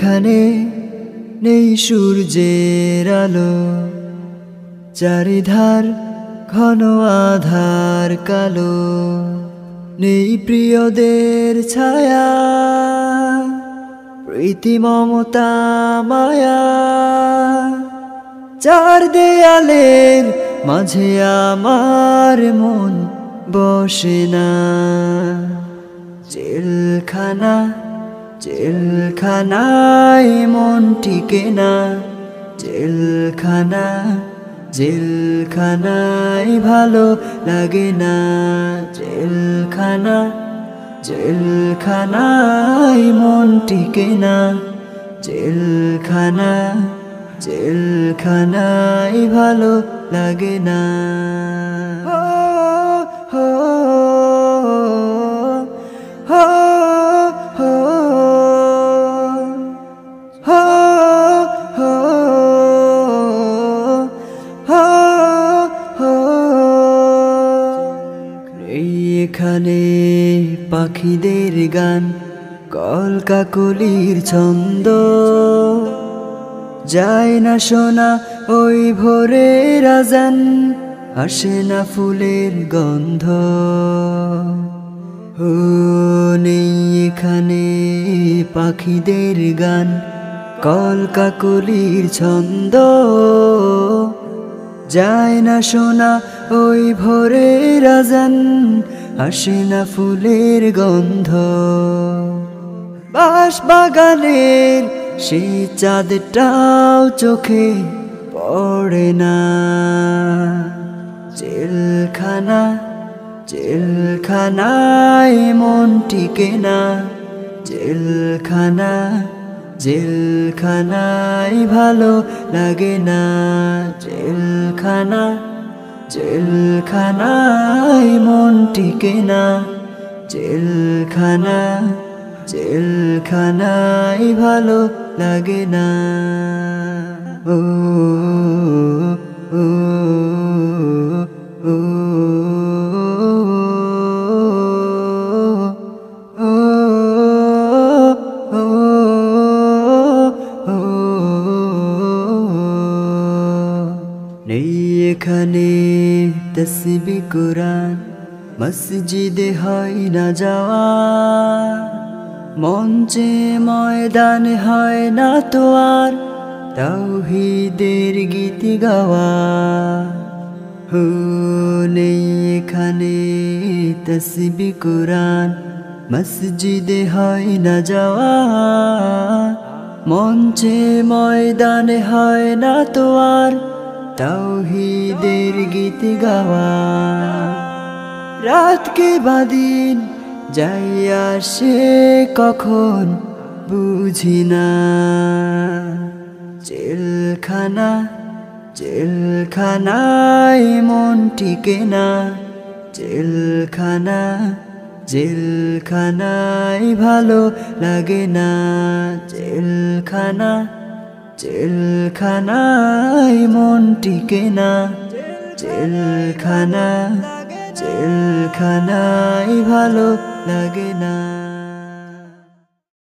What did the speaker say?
এখানে নেই সূর্যের আলো, চারিধার ঘন আধার কালো। নেই প্রিয়দের ছায়া, প্রীতি মমতা মায়া। চার দেয়ালের মাঝে আমার মন বসে না। জেলখানা জেলখানায় মন টিকে না। জেলখানা জেলখানায় ভালো লাগে না। জেলখানা জেলখানায় মন টিকে না। জেলখানা জেলখানায় ভালো লাগে না। হো হো হো হো হো হো হো। এখানে পাখিদের গান, কলকাকলির ছন্দ, যায় না শোনা ওই ভোরের আজান, আসে না ফুলের গন্ধ। ও নেই এখানে পাখিদের গান, কলকাকলির ছন্দ, যায় না শোনা ওই ভোরের আজান, আসে না ফুলের গন্ধ। বাঁশ বাগানের সেই চাঁদটাও চোখে পড়ে না। জেলখানা জেলখানায় মন টিকে না। জেলখানা জেলখানায় ভালো লাগে না। জেলখানা জেলখানায় মন টিকে না। জেলখানা জেলখানায় ভালো লাগে না। ও ও ও নেই এখানে তাসবিহ কুরআন, মসজিদে হয় না যাওয়া, মঞ্চে ময়দান হয় না তো আর তাওহীদের গীত গাওয়া। হো নেই এখানে তাসবিহ কুরআন, মসজিদে হয় না যাওয়া, মঞ্চে ময়দানে হয় না তো আর তাওহীদের গীত গাওয়া। রাত কে বাদিন যাই আসে কখন বুঝি না। জেলখানা জেলখানায় মন টিকে না। জেলখানা জেলখানায় ভালো লাগে না। জেলখানা জেলখানায় মন টিকে না। জেলখানা জেলখানায় ভালো লাগে না।